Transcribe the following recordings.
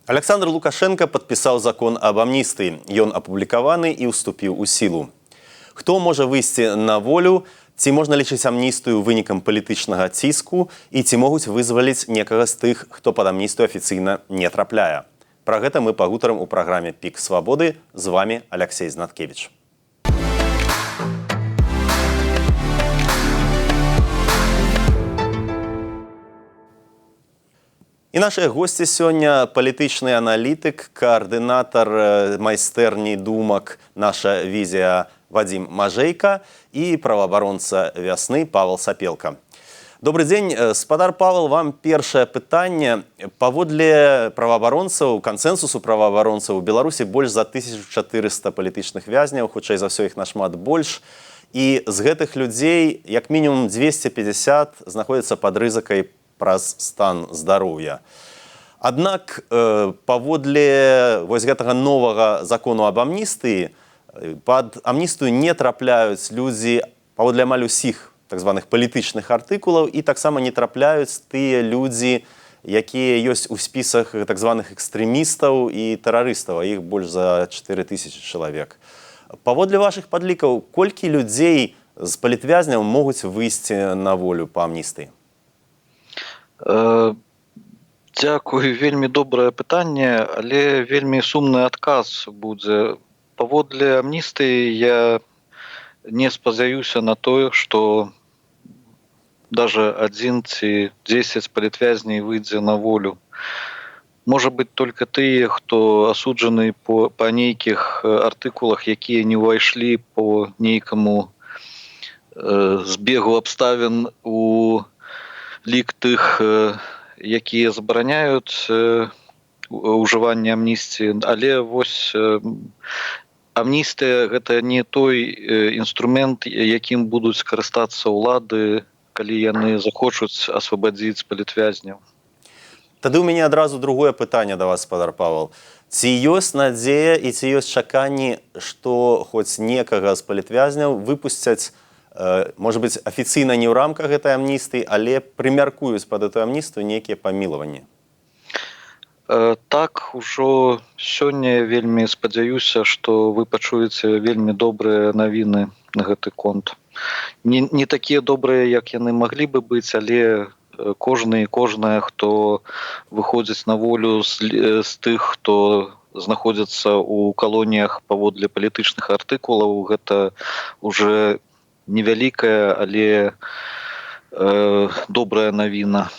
Александр Лукашенко подписал закон об амнистии. Ён опубликованы и уступил у силу. Кто может выйти на волю? Ці можна лічыць амністыю вынікам палітычнага ціску і ці могуць вызваліць некага з тых, хто пад амністыю афіцыйна не трапляе? Пра гэта мы пагутарым у праграме «Пік свабоды». З вами Алексей Знаткевич. І нашыя госці сёння палітычны аналітык, координатор майстэрні думак «Наша візія» Вадим Мажейко и правоабаронца вясны Павел Сапелка. Добрый день, спадар Павел, вам первое пытанне. Паводле правоабаронцаў, кансенсусу правоабаронцаў у Беларусі больш за 1400 палітычных вязняў, хутчэй за ўсё іх нашмат больш. І з гэтых людзей як мінімум 250 знаходзяцца пад рызыкай праз стан здароўя. Аднак паводле вось гэтага новага закону об амністыі пад амністыю не трапляюць людзі паводле амаль усіх так званых палітычных артыкулаў і таксама не трапляюць тыя людзі, якія ёсць у спісах так званых экстрэмістаў і тэрарыстаў, а іх больш за 4000 чалавек. Паводле вашых падлікаў, колькі людзей з палітвязняў могуць выйсці на волю па амністыі? Дзякую, вельмі добрае пытанне, але вельмі сумны адказ будзе. Паводле амністыі я не спадзяюся на тое, што даже 1 ці 10 палітвязней выйдзе на волю. Можа быць толькі тыя, хто асуджаны па нейкіх артыкулах, якія не ўвайшлі по нейкаму збегу абставін у лік тых, якія забараняюць ужыванне амністыі, але вось амністыя гэта не той інструмент, якім будуць карыстацца ўлады, калі яны захочуць асвабадзіць палітвязняў. Тады ў мяне адразу другое пытанне да вас, спадар Павел. Ці ёсць надзея і ці ёсць чаканні, што хоць некага з палітвязняў выпусцяць, можа быць, афіцыйна не ў рамках гэтай амністыі, але прымяркуюць пад эту амністыю нейкія памілаванні? Так, ужо сёння вельмі спадзяюся, што вы пачуеце вельмі добрыя навіны на гэты конт. Не такія добрыя, як яны маглі бы быць, але кожны і кожная, хто выходзіць на волю з тых, хто знаходзіцца ў калоніях паводле палітычных артыкулаў, гэта уже невялікая, але добрая навіна.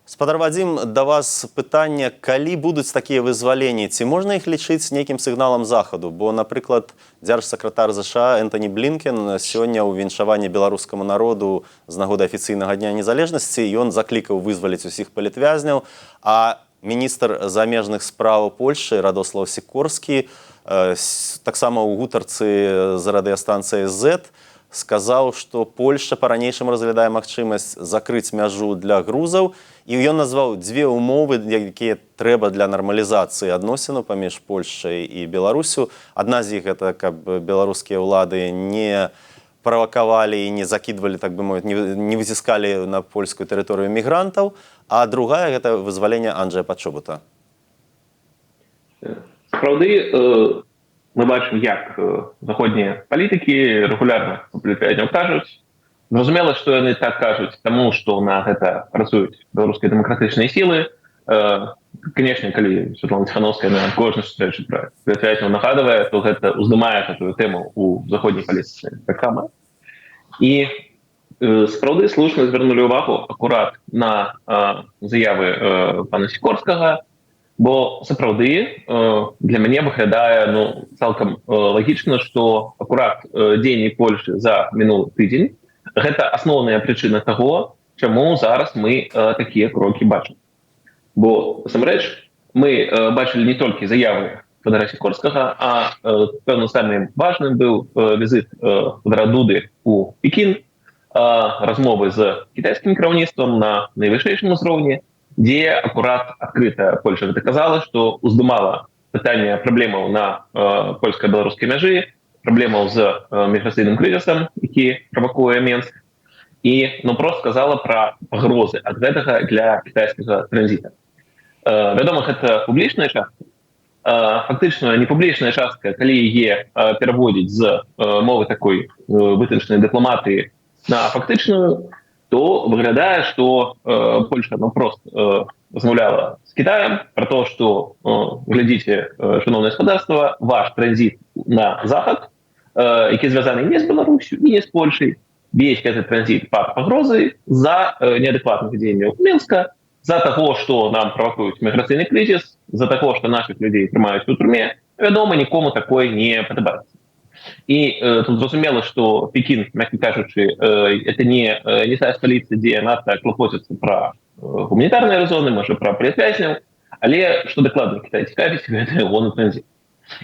Спадар Вадим, да вас пытанне, калі будуць такія вызваленні, ці можна іх лічыць нейкім сігналам захаду? Бо, напрыклад, дзяржсакратар ЗША Энтоні Блінкен сёння ў віншаванні беларускаму народу з нагоды афіцыйнага дня незалежнасці ён заклікаў вызваліць усіх палітвязняў, а міністр замежных спраў Польшчы Радослаў Сікорскі таксама ў гутарцы з радыёстанцыяй Z сказаў, што Польшча па-ранейшаму разглядае магчымасць закрыць мяжу для грузаў, і ён назваў дзве ўмовы, якія трэба для нармалізацыі адносінаў паміж Польшчай і Беларусю. Адна з іх гэта, каб беларускія ўлады не правакавалі і не закідвалі, так бы мовіць, не выціскалі на польскую тэрыторыю мігрантаў, а другая гэта вызваленне Анджэя Пачобута. Сапраўды, мы бачым, як заходнія палітыкі рэгулярна палітвязняў кажуць. Зразумела, што яны так кажуць, таму што на гэта працуюць беларускія дэмакратычныя сілы. Канешне, калі Святлана Ціхановская на кожнай сустрэчы пра палітвязняў нагадвае, то гэта ўздымае гэтую тэму ў заходняй палітыцы таксама. І сапраўды слушна звярнулі ўвагу акурат на заявы пана Сікорскага, бо сапраўды для мяне выглядае цалкам лагічна, што акурат дзеянні Польшчы за мінулы тыдзень гэта асноўная прычына таго, чаму зараз мы такія крокі бачым. Бо, насамрэч, мы бачылі не толькі заявы спадара Сікорскага, а пэўна самым важным быў візіт спадара Дуды ў Пекін, размовы з кітайскім кіраўніцтвам на найвышэйшым узроўні, дзе акурат адкрыта Польша даказала, што уздымала пытанне праблемаў на польска-беларускай мяжы, праблемаў з міграцыйным крызісам, які правакуе Менск, і проста сказала пра пагрозы ад гэтага для кітайскага транзіта. Вядома, гэта публічная частка. Фактычна непублічная частка, калі яе пераводзіць з мовы такой вытанчанай дыпламатыі на фактычную, то выглядае, што Польша просто размаўляла з Кітаем про то, што глядзіце, шановнае гаспадарства, ваш транзіт на захад, які звязаны не з Беларусю і не з Польшай, весь этот транзит под пагрозай за неадекватных дзеянняў Мінска, за таго, што нам правакуюць міграцыйны крызіс, за таго, што наших людзей трымаюць у турме, вядома, нікому такое не падабаецца. І тут зразумела, што Пекін, мякка кажучы, это не тая сталіца, дзе надта клапоціцца пра гуманітарныя зоны, можа, пра палітвязняў, але што дакладна Кітай цікавіць, гэта ягоны транзіт.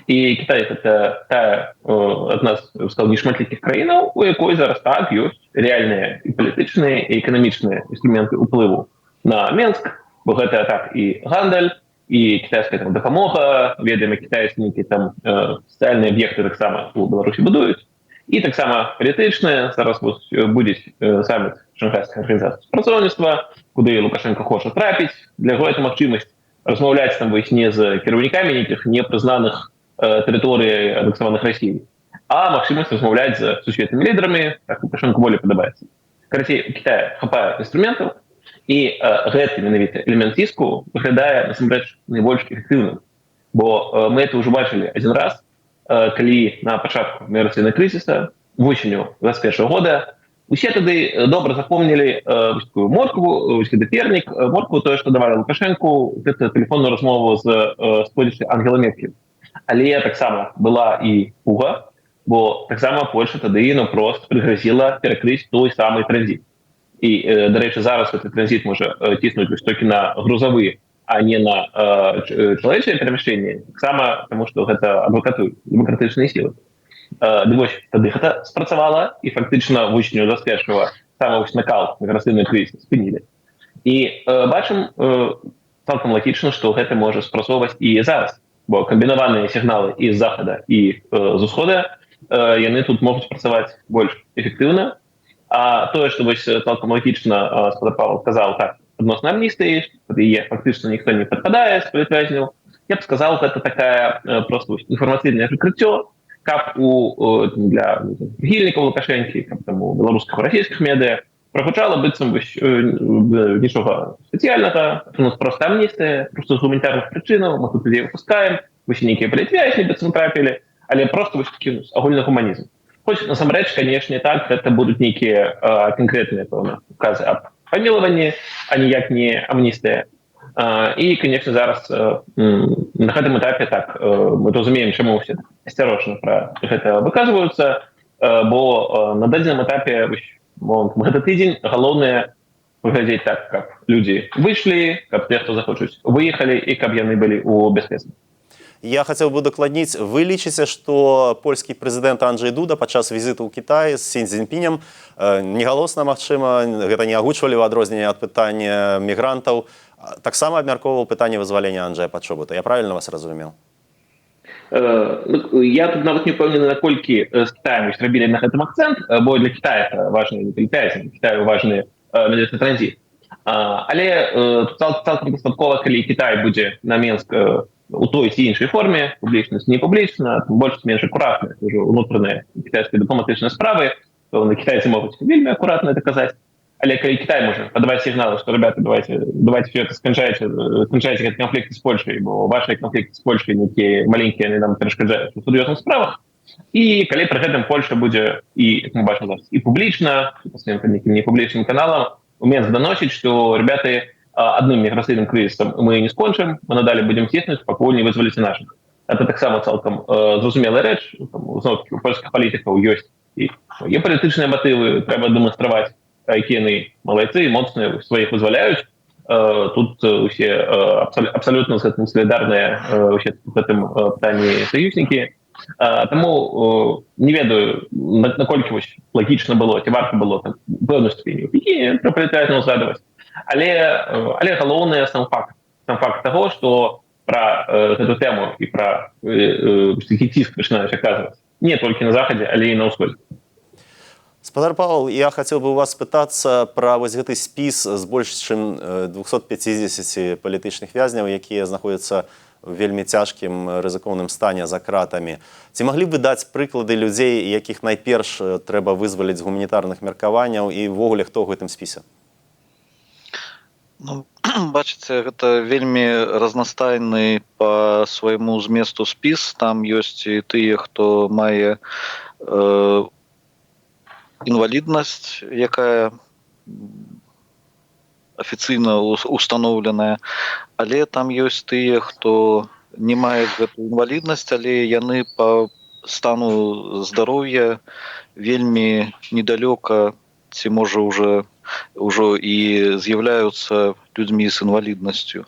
І Кітай это тая адна з, сказаў, нешматлікіх краінаў, у якой зараз так ёсць рэальныя і палітычныя і эканамічныя інструменты ўплыву на Мінск, бо гэта так і гандаль, і кітайская там дапамога, ведаем, кітайцы нейкія там сацыяльныя аб'екты таксама у Беларусі будуюць, і таксама палітычныя, зараз будзе саміт Шанхайскай арганізацыі супрацоўніцтва, куды Лукашенко хоча трапіць, для яго это магчымасць размаўляць там не з кіраўнікамі нейкіх непрызнаных тэрыторый анексаваных Расіі, а магчымасць размаўляць з сусветнымі лідарамі, так Лукашенко болей падабаецца. Карацей, у Китая хапае інструментаў, і гэты менавіта элемент ціску выглядае насамрэч найбольш эфектыўным, бо мы это ўжо бачылі адзін раз, калі на пачатку міграцыйнага крызіса восенню 2021 года усе тады добра запомнілі такую моркву, гэты пернік, моркву тое, што давалі Лукашенку, гэта тэлефонную размову з столічнай Ангела Меркель. Але таксама была і пуга, бо таксама Польша тады прост прыгрозіла перакрыць той самы транзіт. І, дарэчы, зараз гэты транзіт можа ціснуць толькі на грузавы, а не на чалавечае перамяшчэнне, таксама таму, што гэта адвакатуюць дэмакратычныя сілы. Ды вось, тады гэта спрацавала, і фактычна восенню 21-го саме накал міграцыйны крызіс спынілі. І бачым цалкам лагічна, што гэта можа спрацоўваць і зараз, бо камбінаваныя сігналы і з захада, і з усхода, яны тут могуць працаваць больш эфектыўна. А тое, што вось цалкам лагічна спадар Павел сказаў, так, адносна амністыі, пад яе фактычна ніхто не падпадае з палітвязняў, я б сказаў, гэта такая проста інфармацыйнае прыкрыццё, каб для прыхільнікаў Лукашэнкі, каб там у беларускіх і расійскіх медыа прагучала быццам нічога спецыяльнага, у нас проста амністыя, проста з гуманітарных прычынаў, мы тут людзей выпускаем, вось нейкія палітвязні быццам трапілі, але проста вось такі агульны гуманізм. Хоць, насамрэч, канешне, так, это будуць нейкія канкрэтныя, пэўна, указы аб памілаванні, а ніяк не амністыя. І, канешне, зараз на гэтым этапе так, мы разумеем, чаму ўсе асцярожна пра гэта выказваюцца, бо на дадзеным этапе гэты тыдзень галоўнае выглядзець так, каб людзі выйшлі, каб тыя, хто захочуць, выехалі і каб яны былі ў бяспецы. Я хотел бы докладніць, вы лічыце, што польскі прэзідэнт Анджэй Дуда падчас візіту ў Кітай з Сі Цзіньпінем негалосна, магчыма, гэта не агучвалі ў адрозненне ад пытання мігрантаў, таксама абмяркоўваў пытанне вызвалення Анджэя Пачобута. Я правильно вас разумеў? Я тут нават не ўпэўнены, наколькі з Кітаем зрабілі на гэтым акцэнт, бо для Кітая это важны не палітвязні, Кітаю важны менавіта транзіт. Але цалкам дастаткова, калі Кітай будзе на Мінск у той ці іншай форме, публічнасць, не публічна, больш-менш акуратна, ўжо ўнутраныя кітайскія дыпламатычныя справы, то на кітайцы могуць вельмі акуратна это казаць. Але калі Кітай можа падаваць сігналы, што, ребята, давайте все это сканчайце гэты канфлікт з Польшай, бо вашыя канфлікты з Польшай нейкія маленькія, яны нам перашкаджаюць у сур'ёзных справах. І калі пры гэтым Польша будзе, і, як мы бачым зараз, і публічна, па сваім нейкім непублічным каналам, у Мінск даносіць, што, ребята, адным міграцыйным крызісам мы не скончым, мы надалі будзем ціснуць, пакуль не вызваліце нашых. Это таксама цалкам зразумелая рэч, зноў-такі у польскіх палітыкаў ёсць і палітычныя матывы, трэба дэманстраваць, якія яны малайцы, моцныя, сваіх вызваляюць. Тут усе абсалютна з гэтым салідарныя ўсе в гэтым пытанні саюзнікі. Таму не ведаю, наколькі лагічна было, ці варта было пэўную ступень у Пекіне пра палітвязняў згадваць. Але галоўны сам факт таго, што пра гэту тэму і пра ціск пачынаюць аказваць не толькі на захадзе, але і на ўсходзе. Спадар Павел, я хотел бы у вас спытацца пра вось гэты спіс з больш чым 250 палітычных вязняў, якія знаходзяцца ў вельмі цяжкім рызыкоўным стане за кратамі. Ці маглі б вы даць прыклады людзей, якіх найперш трэба вызваліць з гуманітарных меркаванняў і ўвогуле хто ў гэтым спісе? Ну, бачыце, гэта вельмі разнастайны па свайму зместу спіс. Там ёсць і тыя, хто мае інваліднасць, якая афіцыйна устаноўленая, але там ёсць тыя, хто не маюць гэту інваліднасць, але яны па стану здароўя вельмі недалёка ці можа ўжо і з'яўляюцца людзьмі з інваліднасцю.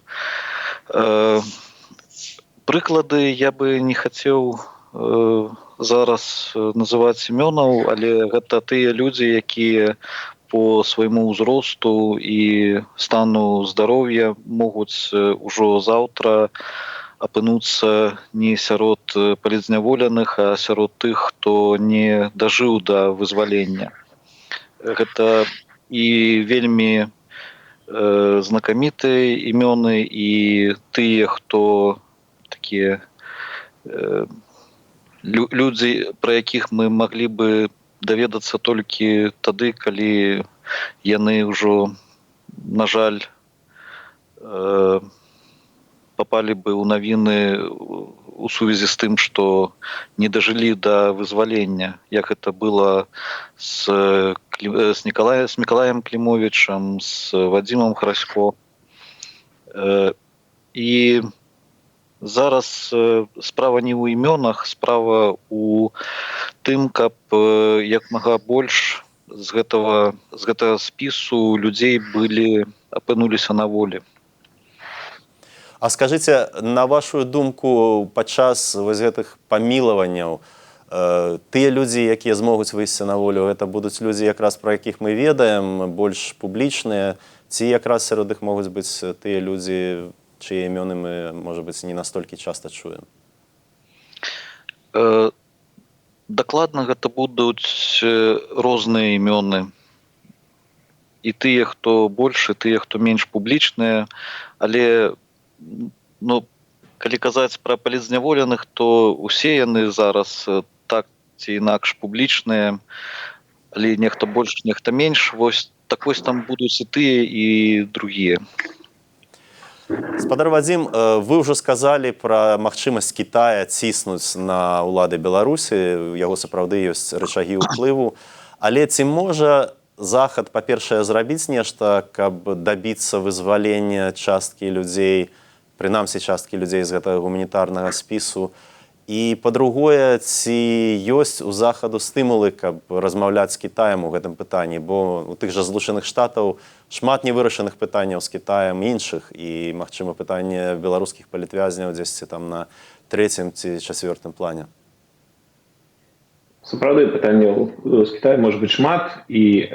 Прыклады я бы не хацеў зараз называць імёнаў, але гэта тыя людзі, якія по свайму ўзросту і стану здароўя могуць ужо заўтра апынуцца не сярод палітзняволеных, а сярод тых, хто не дажыў да вызвалення. Гэта і вельмі знакамітыя імёны, і тыя, хто такія людзі, пра якіх мы маглі бы даведацца толькі тады, калі яны ўжо, на жаль, папалі бы ў навіны у сувязі з тым, што не дажылі да вызвалення, як гэта было з Мікалаем Клімовічам, з Вадзімам Храсько. І зараз справа не ў імёнах, справа ў тым, каб як мага больш з гэтага спісу людзей апынуліся на волі. А скажыце, на вашу думку, падчас вось гэтых памілаванняў тыя людзі, якія змогуць выйсці на волю, гэта будуць людзі, якраз пра якіх мы ведаем, больш публічныя, ці якраз сярод іх могуць быць тыя людзі, чые імёны мы, можа быць, не настолькі часта чуем? Дакладна гэта будуць розныя імёны. І тыя, хто больш, і тыя, хто менш публічныя, але калі казаць пра палітзняволеных, то усе яны зараз так ці інакш публічныя, але нехта больш, нехта менш. Вось там будуць і тыя, і другія. Спадар Вадзім, вы ўжо сказалі пра магчымасць Кітая ціснуць на ўлады Беларусі, у яго сапраўды ёсць рычагі ўплыву, але ці можа Захад, па-першае, зрабіць нешта, каб дабіцца вызвалення часткі людзей, прынамсі часткі людзей з гэтага гуманітарнага спісу, і па-другое, ці ёсць у Захаду стымулы, каб размаўляць з Кітаем у гэтым пытанні, бо у тых жа Злучаных Штатаў шмат невырашаных пытанняў з Кітаем іншых, і, магчыма, пытанне беларускіх палітвязняў дзесьці там на 3-м ці 4-м плане. Сапраўды, пытанняў з Кітаем можа быць шмат, і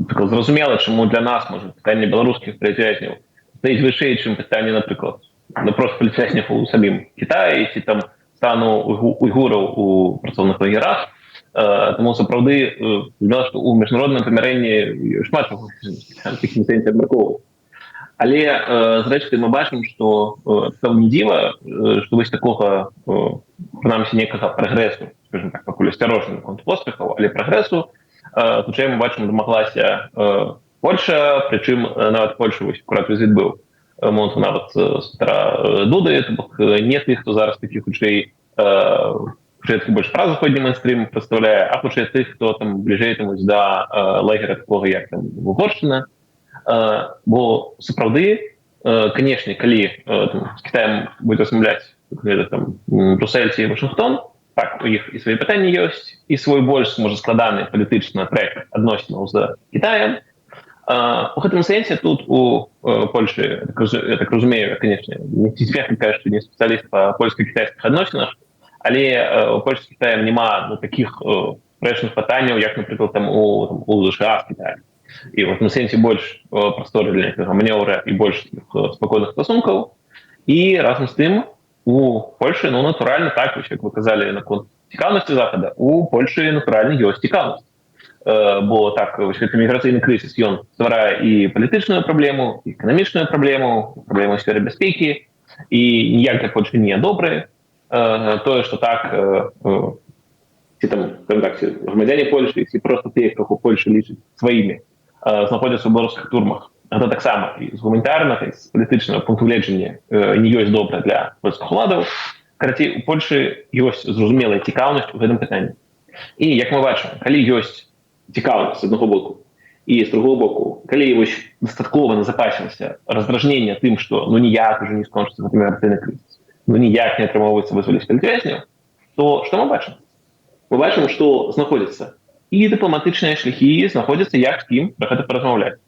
зразумела, чаму для нас, можа, пытанне беларускіх палітвязняў стаіць вышэй, чым пытанне, напрыклад, просто палітвязняў у самім Кітаі, ці там стану уйгураў у працоўных лагерах. Таму сапраўды зразумела, што ў міжнародным памірэнні шмат чаго такіх сэнсе абмяркоўваць. Але зрэшты мы бачым, што не дзіва, што вось такога, прынамсі, некага прагрэсу, скажем так, пакуль асцярожна наконт поспехаў, але прагрэсу, хутчэй мы бачым, дамаглася Польша, прычым нават Польша вось акурат візіт быў. Момент нават Спатара Дуды, не тых, хто зараз такі хутчэй больш празаходні мейнстрим прадстаўляе, а хутчэй тых, хто там бліжэй да лагера такога, як там Угоршчына. Бо сапраўды, канешне, калі з Кітаем будзе размаўляць Брусэль ці Вашынгтон, так, у іх і свае пытанні ёсць, і свой больш, можа, складаны палітычны трэк адносінаў з Кітаем. У гэтым сэнсе тут у Польшы, я так разумею, конечно, не кажу, што не спецыяліст па польска-кітайскіх адносінах, але у Польшы з Кітаем няма такіх спрэчных пытанняў, як, напрыклад, там у США з Кітаем. І в гэтым сэнсе больш прасторы для некага манеўра і больш спакойных стасункаў. І разам з тым у Польшы, натуральна, так, як вы казалі наконт цікаўнасці Захада, у Польшы, натуральна, ёсць цікаўнасць. бо так гэты міграцыйны крызіс ён стварае і палітычную праблему, і эканамічную праблему ў сферы бяспекі, і ніяк для Польшчы не добры тое, што так ці там так грамадзяне Польшчы ці проста тыя, хто Польшчы лічыць сваімі, знаходзяцца ў беларускіх турмах. Гэта таксама і з гуманітарнага, і з палітычнага пункту гледжання не ёсць добра для польскіх уладаў. Карацей, у Польшчы ёсць зразумелая цікаўнасць у гэтым пытанні. І як мы бачым, калі ёсць цікаўнасць з аднаго боку і з другого боку, калі вось дастаткова назапасілася раздражнення тым, што ну ніяк уже не скончыцца гэты міграцыйны крызіс, ну ніяк не атрымоўваецца вызваліць палітвязняў, то што мы бачым? Мы бачым, што знаходзяцца і дыпламатычныя шляхі, знаходзяцца як з кім пра гэта паразмаўляць.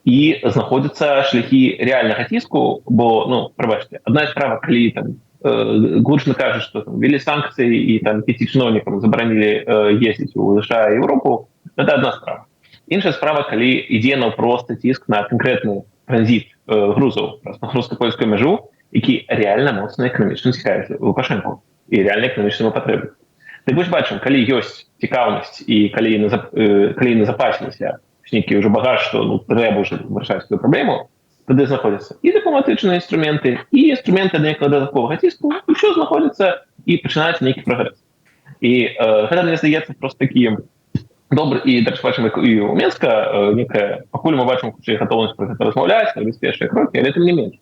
І знаходзяцца шляхі рэальнага ціску, бо, ну, прабачце, адна справа, калі там гучна кажа, што там ввели санкцыі і там 5 чыноўнікам забаранілі ездзіць у США і Еўропу, гэта адна справа. Іншая справа, калі ідзе наўпросты ціск на канкрэтны транзіт грузаў праз беларуска-польскую мяжу, які рэальна моцна эканамічна цікавіць Лукашэнку і рэальна эканамічнаму патрэбы. Так вось бачым, калі ёсць цікаўнасць і калі назапасілася нейкі ўжо багаж, што ну, трэба ўжо вырашаць сваю праблему, тады знаходзяцца і дыпламатычныя інструменты, і інструменты некага дадатковага ціску, і ўсё знаходзіцца і пачынаецца нейкі прагрэс. І гэта, мне здаецца, проста такі добры, і дарэчы, бачым, і у Менска некая, пакуль мы бачым хутчэй гатоўнасць пра гэта размаўляць, рабіць першыя крокі, але тым не менш.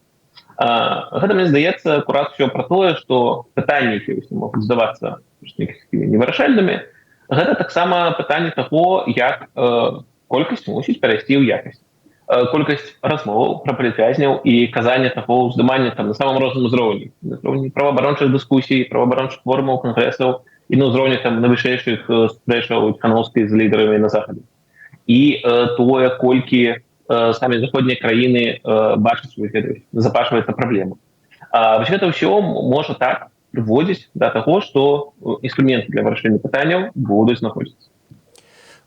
Гэта, мне здаецца, акурат усё пра тое, што пытанні, якія могуць здавацца невырашальнымі, гэта таксама пытанне таго, як колькасць мусіць перайсці ў якасць. Колькасць размоваў пра палітвязняў і казання таго ўздымання там на самым розным узроўні. На ўзроўні праваабарончых дыскусій, праваабарончых форумаў, кангрэсаў і на ўзроўні там найвышэйшых стрэчаў Тхановскай з лідарамі на захадзе. І тое, колькі самі заходнія краіны бачаць свой ведаюць, запашваецца праблема. Вось гэта ўсё можа так прыводзіць да таго, што інструменты для вырашэння пытанняў будуць знаходзіцца.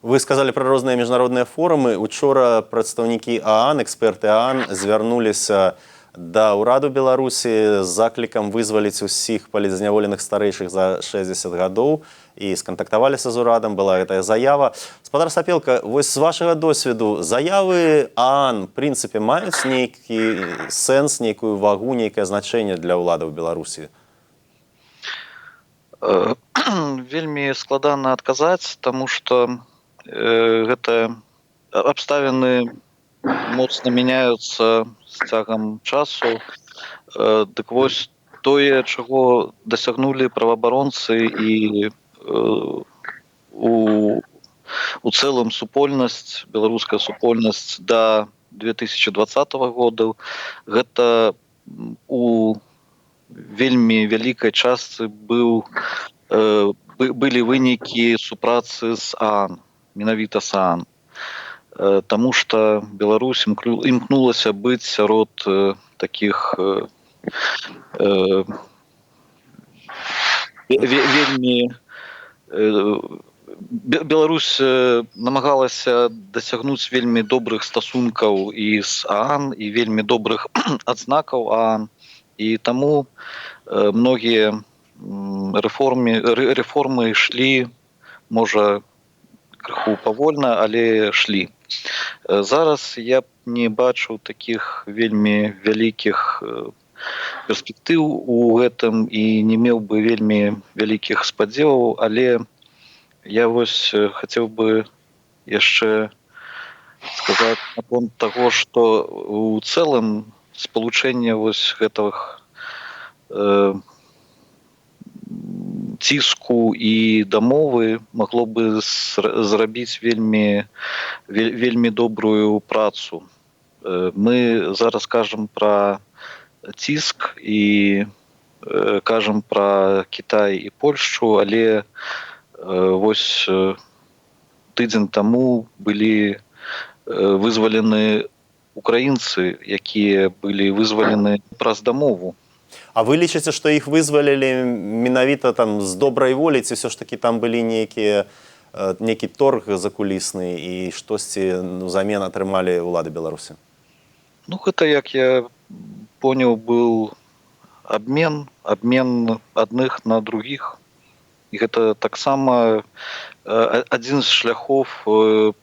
Вы сказали про розныя міжнародныя форумы. Учора прадстаўнікі ААН, эксперты ААН звярнуліся да ўраду Беларусі з заклікам вызваліць усіх палітзняволеных старэйшых за 60 гадоў і скантактаваліся з урадам, была гэтая заява. Спадар Сапелка, вось з вашага досведу заявы ААН, в прынцыпе, маюць нейкі сэнс, нейкую вагу, нейкае значэнне для ўладаў Беларусі? Вельмі складана адказаць, таму што гэта абставіны моцна мяняюцца з цягам часу. Дык вось тое, чаго дасягнулі праваабаронцы і у цэлым супольнасць, беларуская супольнасць да 2020 года, гэта у вельмі вялікай частцы былі вынікі супрацы з ААН, менавіта з ААН. Таму што Беларусь імкнулася быць сярод такіх вельмі... Беларусь намагалася дасягнуць вельмі добрых стасункаў і з ААН, і вельмі добрых адзнакаў ААН. І таму многія рэформы ішлі, можа, крыху павольна, але шлі. Зараз я б не бачыў такіх вельмі вялікіх перспектыў у гэтым і не меў бы вельмі вялікіх спадзеваў, але я вось хацеў бы яшчэ сказаць наконт таго, што у цэлым спалучэнне вось гэтых ціску і дамовы магло бы зрабіць вельмі добрую працу. Мы зараз кажам пра ціск і кажам пра Кітай і Польшчу, але вось тыдзень таму былі вызвалены украінцы, якія былі вызвалены праз дамову. А вы лічыце, што іх вызвалілі менавіта там з добрай волі, ці ўсё ж такі там былі нейкі торг закулісны і штосьці ўзамен атрымалі ўлады Беларусі? Ну, гэта, як я понял, был обмен одних на других. І гэта таксама адзін з шляхоў,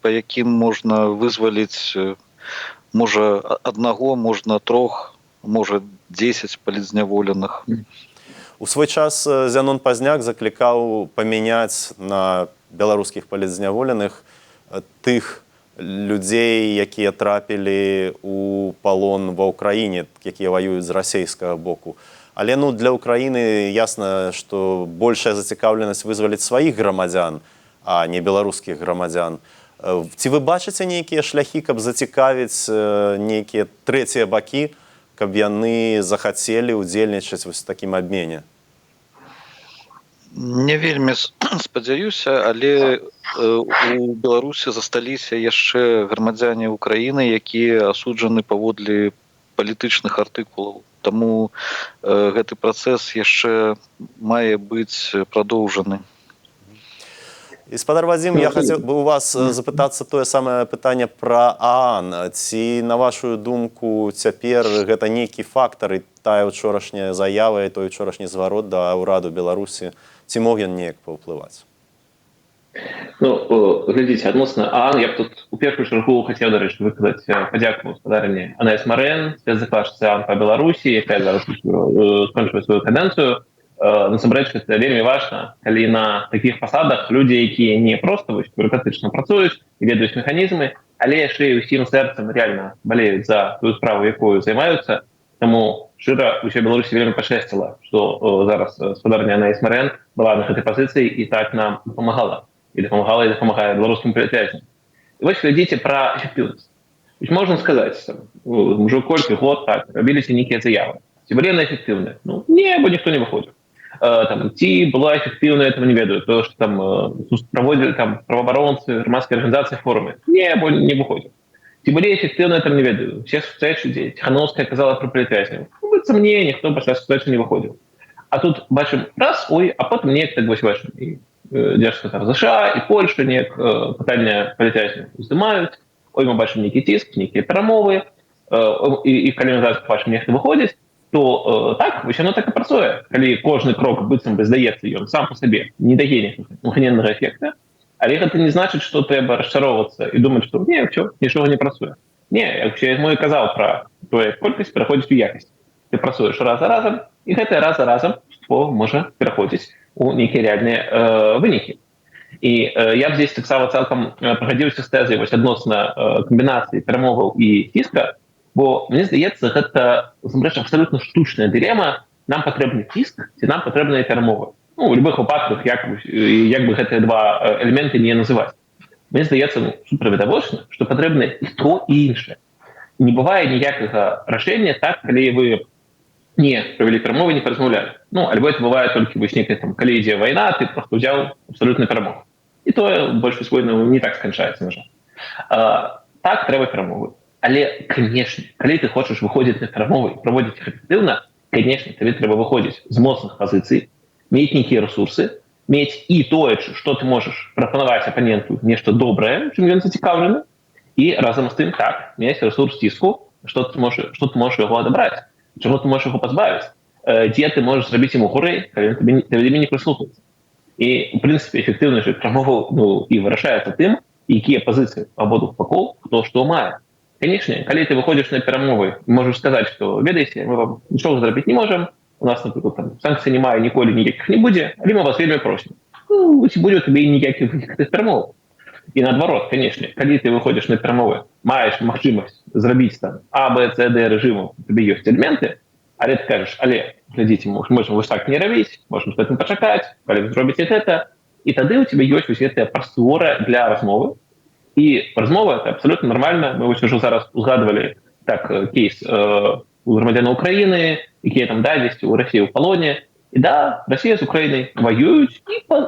па якім можна вызваліць можа аднаго, можна трох, можа 10 палітзняволеных. У свой час Зянон Пазняк заклікаў памяняць на беларускіх палітзняволеных тых людзей, якія трапілі у палон ва ўкраіне, якія ваююць з расійскага боку. Але для ўкраіны ясна, што большая зацікаўленасць вызваліць сваіх грамадзян, а не беларускіх грамадзян. Ці вы бачыце нейкія шляхі, каб зацікавіць нейкія трэція бакі, каб яны захацелі ўдзельнічаць вось у такім абмене? Не вельмі спадзяюся, але у Беларусі засталіся яшчэ грамадзяне Украіны, якія асуджаны паводле палітычных артыкулаў. Таму гэты працэс яшчэ мае быць прадоўжаны. І, спадар Вадзім, я хацеў бы у вас запытацца тое самае пытанне пра ААН. Ці, на вашу думку, цяпер гэта нейкі фактар, і тая ўчорашняя заява, і той учорашні зварот да ўраду Беларусі, ці мог ён неяк паўплываць? Глядзіце, адносна ААН, я б тут у першую чаргу хацеў, дарэчы, выказаць падзяку гаспадарыні Анэс Марэн, спецзакладчыцы ААН па Беларусі, якая зараз скончыла сваю кадэнцыю. Насамрэч, гэта вельмі важна, калі на такіх пасадах людзі, якія не проста бюрократычна працуюць і ведаюць механізмы, але яшчэ і ўсім сэрцам рэальна балеюць за тую справу, якую займаюцца. Таму шчыра ўсё Беларусі вельмі пашчасціла, што зараз гаспадарня Анэс Марэн была на гэтай пазіцыі і так нам дапамагала. І дапамагае беларускім палітвязням. І вось глядзіце пра эфектыўнасць. Можна сказаць, ўжо колькі год так рабіліся нейкія заявы. Ці былі яны эфектыўныя? Не, бо ніхто не выходзіў. Ці была эфектыўная, этого не ведаю, то, што там праводзілі праваабаронцы, грамадскія арганізацыі, форумы. Не, бо не выходзіў. Ці былі эфектыўныя, там не ведаю. Все сустрэчы, дзе Ціхановская казала пра палітвязняў. Быццам не, ніхто пасля сустрэчы не выходзіў. А тут бачым раз, а потым неяк так вось бачым. Дзяржка ЗША і Польша неяк пытанне палітвязняў уздымаюць. Мы бачым нейкі ціск, нейкія перамовы, і калі мы зараз бачым, нехта выходзіць, то так, вось яно так і працуе. Калі кожны крок быццам бы здаецца, ён сам па сабе не дае мгненнага эфекта, але гэта не значыць, што трэба расчароўвацца і думаць, што не, ўсё, нічога не працуе. Не, як я і казаў пра тое, колькасць пераходзіць у якасць. Ты працуеш раз за разам, і гэтае раз за разам можа пераходзіць у нейкія рэальныя вынікі. І я б здесь таксама цалкам пагадзіўся з тэзай вось адносна камбінацыі перамоваў і ціска, бо мне здаецца, гэта абсалютна штучная дылема. Нам патрэбны ціск ці нам патрэбныя перамовы. У любых выпадках, як бы гэтыя два элементы не называць. Мне здаецца суправідавочна, што патрэбна і то, і іншае. Не бывае ніякага рашэння так, калі вы не правялі перамовы, не паразмаўлялі. Альбо это бывае толькі вось нейкая калі ідзе вайна, ты проста ўзяў абсалютны перамог. І тое большасць войнаў не так сканчаецца, на жаль. Так, трэба перамовы. Але, канешне, калі ты хочаш выходзіць на перамовы і праводзіць іх эфектыўна, канешне, табе трэба выходзіць з моцных пазіцый, мець нейкія рэсурсы, мець і тое, што ты можаш прапанаваць апаненту нешта добрае, чым ён зацікаўлены, і разам з тым так, мець рэсурс ціску, што ты можаш яго адабраць, чаго ты можаш яго пазбавіць, дзе ты можаш зрабіць яму горай, калі табе не прыслухаецца. І, у прынцыпе, эфектыўнасць перамоваў і вырашаецца тым, якія пазіцыі абодвух бакоў, хто што мае. Канечне, калі ты выходзіш на перамовы, можаш сказаць, што, ведаеце, мы вам нічога зрабіць не можам, у нас, напрыклад, санкцый не мае, ніколі ніякіх не будзе, але мы вас вельмі просім. Ці будзе табе ніякіх перамоваў. І наадварот, канечне, калі ты выходзіш на перамовы, маеш магчымасць зрабіць там А, Б, С, Д рэжыму, табе ёсць элементы, але ты кажаш, але, глядзіце, можам вось так не рабіць, можам з гэтым пачакаць, калі вы зробіце гэта, і тады ў цябе ёсць вось гэтая прастора для размовы. І размова это абсолютно нормально. Мы вось уже зараз узгадывали так кейс у громадян Украины, якія там десь у Росії в полоне. І да, Росія з Україною воюють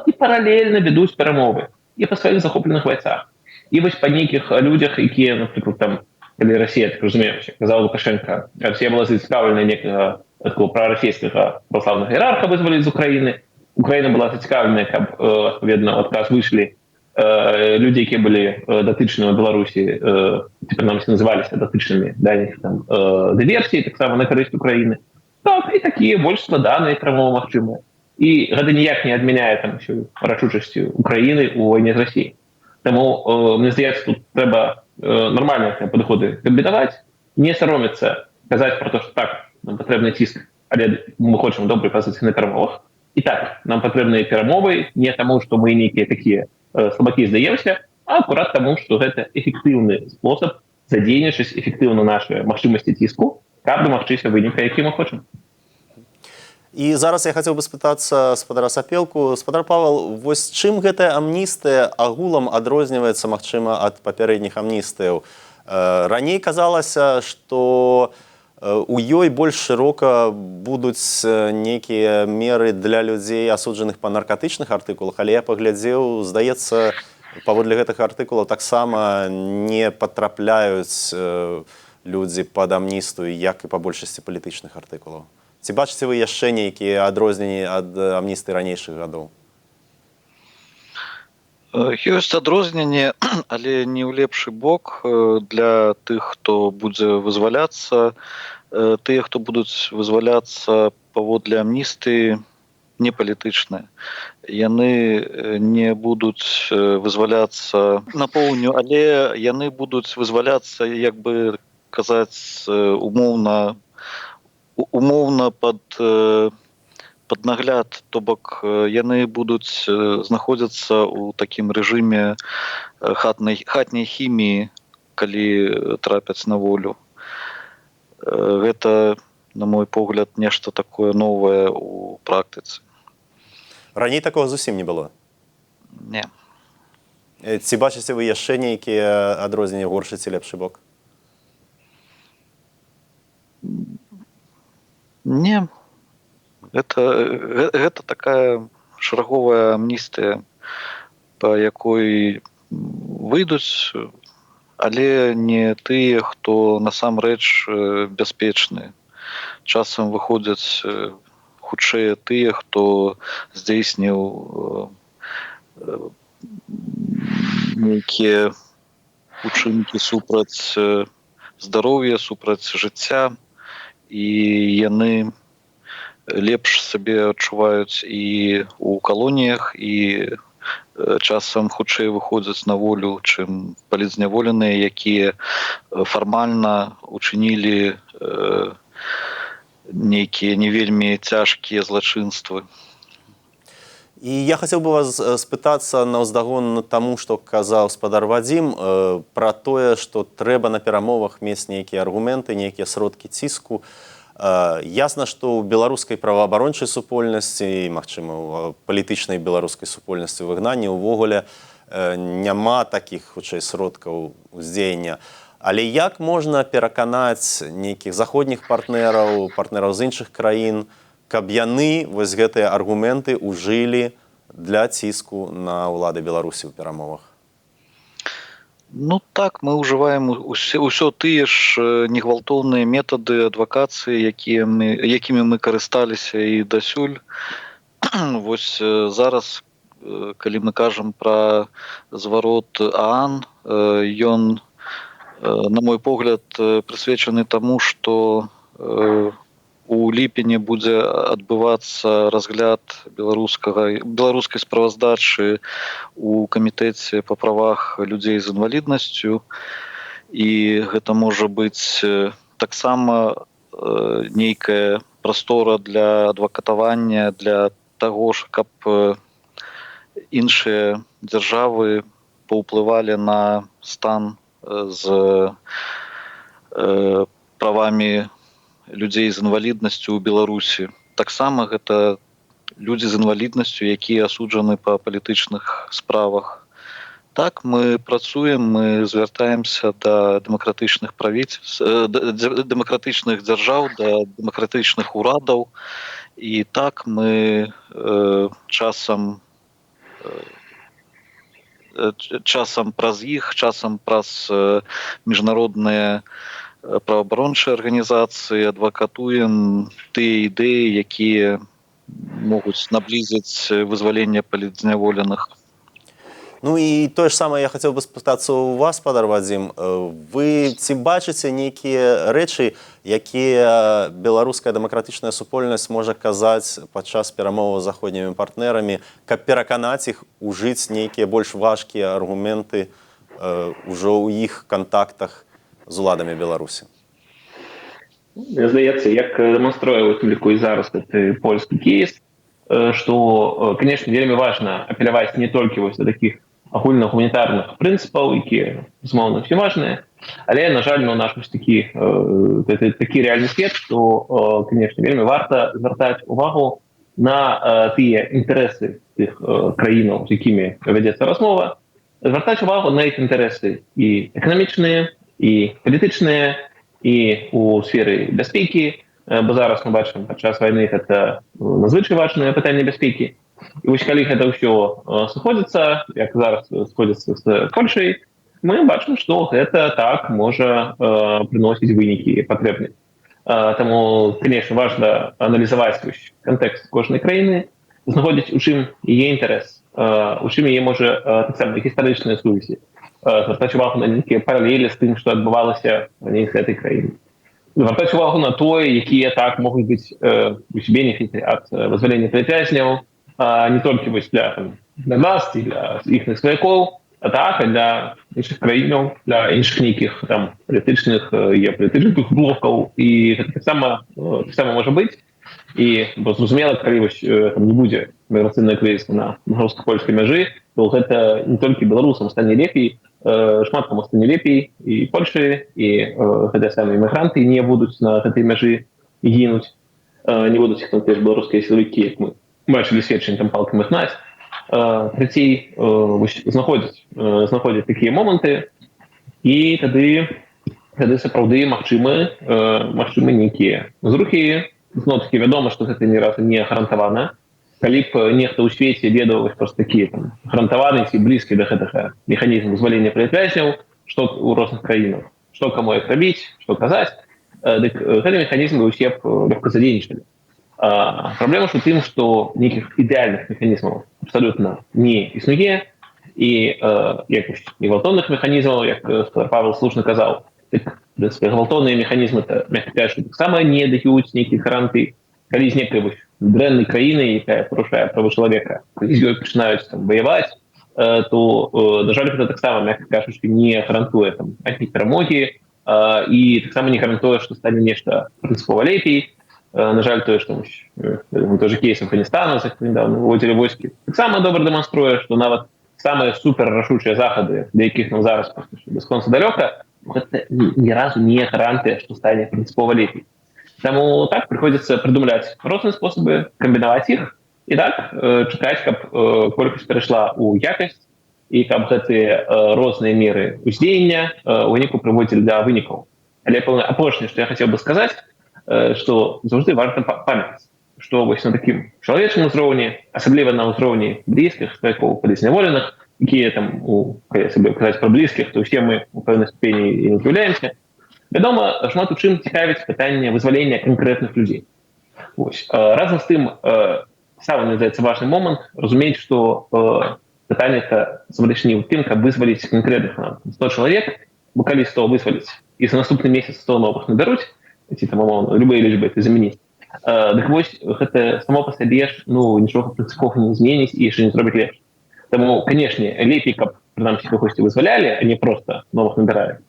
і паралельно ведуть перемови. І по своїх захоплених войцах. І ось по нейких людях, які, наприклад, там, коли Росія, так розумію, казав Лукашенко, Росія була зацікавлена некого такого проросійського православного ієрарха визволити з України. Україна була зацікавлена, як, відповідно, отказ вийшли люди, які були дотичними в Білорусі, тепер нам називалися дотичними до там, диверсії, так само на користь України. Так, і такі більш складані перемови можливі. І гэта ніяк не адмяняе там рашучасці Украіны ў вайне з Расіяй. Таму мне здаецца, тут трэба нармальныя падыходы камбінаваць, не саромецца казаць про то, што так, нам патрэбны ціск, але мы хочам добрай пазіцыі на перамовах. І так, нам патрэбныя перамовы не таму, што мы нейкія такія слабакі здаемся, а акурат таму, што гэта эфектыўны спосаб задзейнічаць эфектыўна нашыя магчымасці ціску, каб дамагчыся выніка, які мы хочам. І зараз я хацеў бы спытацца спадара Сапелку. Спадар Павел, вось чым гэтая амністыя агулам адрозніваецца, магчыма, ад папярэдніх амністыяў? Раней казалася, што у ёй больш шырока будуць нейкія меры для людзей, асуджаных па наркатычных артыкулах, але я паглядзеў, здаецца, паводле гэтых артыкулаў таксама не патрапляюць людзі пад амністыю, як і па большасці палітычных артыкулаў. Ці бачыце вы яшчэ нейкія адрозненні ад амністыі ранейшых гадоў? Ёсць адрозненне, але не ў лепшы бок для тых, хто будзе вызваляцца. Тыя, хто будуць вызваляцца паводле амністыі, не палітычныя. Яны не будуць вызваляцца напоўню, але яны будуць вызваляцца, як бы казаць, умоўна пад нагляд, то бок яны будуць знаходзіцца ў такім рэжыме хатняй хіміі, калі трапяць на волю. Гэта, на мой погляд, нешта такое новае ў практыцы. Раней такога зусім не было? Не. Ці бачыце вы яшчэ нейкія адрозненні горшы ці лепшы бок? Не. Гэта такая шараговая амністыя, па якой выйдуць, але не тыя, хто насамрэч бяспечны. Часам выходзяць хутчэй тыя, хто здзейсніў нейкія учынкі супраць здароўя, супраць жыцця, і яны лепш сабе адчуваюць і ў калоніях, і часам хутчэй выходзяць на волю, чым палітзняволеныя, якія фармальна учынілі нейкія не вельмі цяжкія злачынствы. І я хацеў бы вас спытацца наўздагон таму, што казаў спадар Вадзім, пра тое, што трэба на перамовах мець нейкія аргументы, нейкія сродкі ціску. Ясна, што ў беларускай праваабарончай супольнасці, магчыма, у палітычнай беларускай супольнасці выгнанні ўвогуле няма такіх, хутчэй, сродкаў уздзеяння. Але як можна пераканаць нейкіх заходніх партнераў, партнераў з іншых краін, каб яны вось гэтыя аргументы ўжылі для ціску на ўлады Беларусі ў перамовах? Ну так, мы ўжываем ўсё тыя ж негвалтоўныя метады адвакацыі, якімі мы карысталіся і дасюль. Вось зараз, калі мы кажам пра зварот ААН, ён, на мой погляд, прысвечаны таму, што у ліпені будзе адбывацца разгляд беларускай справаздачы ў камітэце па правах людзей з інваліднасцю, і гэта можа быць таксама нейкая прастора для адвакатавання, для таго ж, каб іншыя дзяржавы паўплывалі на стан з правамі людзей з інваліднасцю ў Беларусі. Таксама гэта людзі з інваліднасцю, якія асуджаны па палітычных справах. Так, мы працуем, мы звяртаемся да дэмакратычных дзяржаў, да дэмакратычных урадаў, і так мы часам праз іх, часам праз міжнародныя праваабарончыя арганізацыі адвакатуем тыя ідэі, якія могуць наблізіць вызваленне палітзняволеных. Ну і тое ж самае я хацеў бы спытацца у вас, спадар Вадзім. Вы ці бачыце нейкія рэчы, якія беларуская дэмакратычная супольнасць можа казаць падчас перамоваў з заходнімі партнерамі, каб пераканаць іх ужыць нейкія больш важкія аргументы ўжо ў іх кантактах з уладамі Беларусі? Мне здаецца, як дэманструе у ліку і зараз гэты польскі кейс, што, канешне, вельмі важна апеляваць не толькі вось да такіх агульнагуманітарных прынцыпаў, якія, безумоўна, ўсе важныя, але, на жаль, у наш такі рэальны свет, што, канешне, вельмі варта звяртаць увагу на тыя інтарэсы тых краінаў, з якімі вядзецца размова, звяртаць увагу на іх інтарэсы і эканамічныя, і палітычныя, і ў сферы бяспекі, бо зараз мы бачым, падчас вайны гэта надзвычай важнае пытанне бяспекі. І вось калі гэта ўсё сыходзіцца, як зараз сходзіцца з Польшай, мы бачым, што гэта так можа прыносіць вынікі патрэбныя. Таму, канешне, важна аналізаваць кантэкст кожнай краіны, знаходзіць, у чым яе інтарэс, у чым яе можа таксама гістарычныя сувязі, звяртаць увагу на нейкія паралелі з тым, што адбывалася раней з гэтай краіны. Звяртаць увагу на тое, якія так могуць быць бенефіты ад вызвалення палітвязняў, не толькі для нас і для іхных сваякоў, а так і для іншых краінаў, для іншых нейкіх палітычных геапалітычных блокаў. І гэта таксама можа быць. І зразумела, калі не будзе міграцыйнага крызісу на беларуска-польскай мяжы, то гэта не толькі беларусам стане лепей, шмат каму стане лепей, і Польшы, і гэтыя самыя імігранты не будуць на гэтай мяжы гінуць, не будуць іх беларускія сілавікі, як мы бачылі сведчанні палкамі гнаць. Працей знаходзяць такія моманты, і тады сапраўды магчымы нейкія зрухі. Зноў-такі вядома, што гэта ні разу не гарантавана. Калі б нехта ў свеце ведаў проста такі гарантаваны ці блізкі да гэтага механізму вызвалення палітвязняў, што ў розных краінах, што каму як рабіць, што казаць, дык гэты механізм усе б лёгка задзейнічалі. Праблема ж у тым, што нейкіх ідэальных механізмаў абсалютна не існуе, і гвалтоўных механізмаў, як Павел слушна казаў, гвалтоўныя механізмы, мягка кажучы, таксама не даюць нейкіх гарантый. Калі з некай дрэннай краіны, якая парушае правы чалавека, калі з ёй пачынаюць ваяваць, то, на жаль, гэта таксама, мягка кажучы, не гарантуе ані перамогі, і таксама не гарантуе, што стане нешта прынцыпова лепей. На жаль, тое, што той же кейс Афганістана, недавно выводзілі войскі, таксама добра дэманструе, што нават самыя суперрашучыя захады, для якіх нам зараз бясконца далёка, гэта ні разу не гарантыя, што стане прынцыпова лепей. Таму так прыходзіцца прыдумляць розныя спосабы, камбінаваць іх, і так чакаць, каб колькасць перайшла ў якасць, і каб гэтыя розныя меры ўздзеяння ў выніку прыводзілі да вынікаў. Але апошняе, што я хацеў бы сказаць, што заўжды важна памятаць, што вось на такім чалавечым узроўні, асабліва на ўзроўні блізкіх сваякоў палізняволеных, якія калі сабе казаць пра блізкіх, то ўсе мы у пэўнай ступені і не з'яўляемся, вядома, шмат у чым цікавіць пытанне вызвалення канкрэтных людзей. Разам з тым, сам, мне здаецца, важны момант разумець, што пытанне заваліць не ў тым, каб вызваліць канкрэтных 100 чалавек, бо калі 100 вызваліць, і за наступны месяц 100 новых набяруць, ці любыя лічбы это замяніць. Дык вось гэта само па сабе ж нічога прынцыпова не зменіць і яшчэ не зробіць лепш. Таму, канешне, лепей, каб прынамсі кагосьці вызвалялі, а не проста новых набіралі.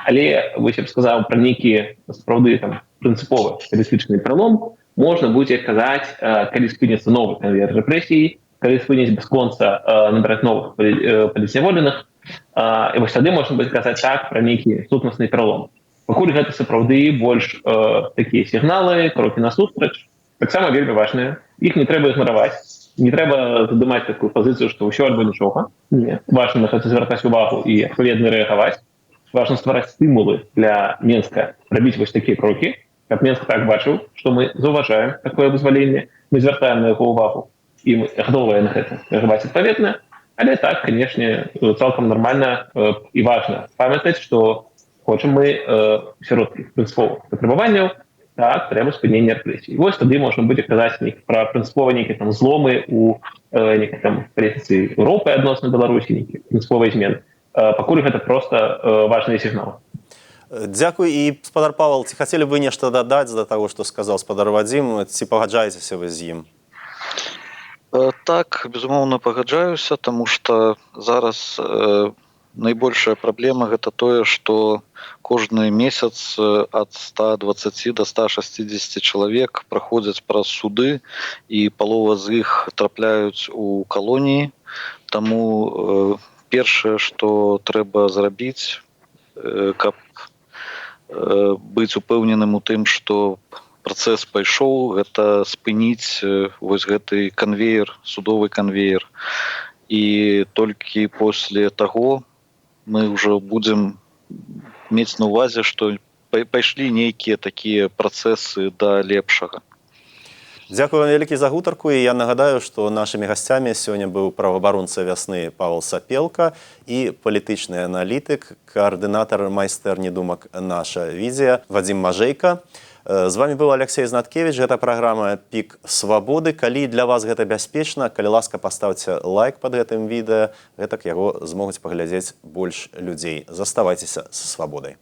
Але вось я б сказаў пра нейкі сапраўды прынцыповы палітычны пралом можна будзе казаць, калі спыніцца новы канвейер рэпрэсій, калі спыніць бясконца набіраць новых палізняволеных, і вось тады можна будзе казаць так пра нейкі сутнасны пралом. Пакуль гэта сапраўды больш такія сігналы, крокі насустрач, таксама вельмі важныя. Іх не трэба ігнараваць, не трэба задумаць такую пазіцыю, што ўсё альбо нічога. Не. Важна на гэта звяртаць увагу і адпаведна рэагаваць. Важна ствараць стымулы для Менска рабіць вось такія крокі, каб Менск так бачыў, што мы заўважаем такое вызваленне, мы звяртаем на яго ўвагу і мы гатовыя на гэта рэагаваць адпаведна. Але так, канешне, цалкам нармальна і важна памятаць, што хочам мы сярод прынцыповых патрабаванняў так, трэба спынення рэпрэсій. Вось тады можна будзе казаць пра прынцыпова нейкія там зломы у нейкай там палітыцы Еўропы адносна Беларусі, нейкія прынцыповыя змены. Пакуль гэта проста важны сігнал. Дзякуй. І спадар Павел, ці хацелі б вы нешта дадаць да таго, што сказаў спадар Вадзім, ці пагаджаецеся вы з ім? Так, безумоўна, пагаджаюся, таму што зараз найбольшая праблема гэта тое, што кожны месяц ад 120 до 160 чалавек праходзяць праз суды, і палова з іх трапляюць у калоніі. Таму першае, што трэба зрабіць, каб быць упэўненым у тым, што працэс пайшоў, гэта спыніць вось гэты канвеер, судовы канвеер. І толькі пасля таго мы ўжо будзем мець на ўвазе, што пайшлі нейкія такія працэсы да лепшага. Дзякую вам вялікі за гутарку, і я нагадаю, што нашымі гасцямі сёння быў праваабаронца вясны Павел Сапелка і палітычны аналітык, каардынатар майстэрні думак «Наша візія» Вадзім Мажэйка. З вами быў Алексей Знаткевич, гэта праграма «Пік свабоды». Калі для вас гэта бяспечна, калі ласка, паставце лайк пад гэтым відэа, гэтак яго змогуць паглядзець больш людзей. Заставайцеся са свабодай.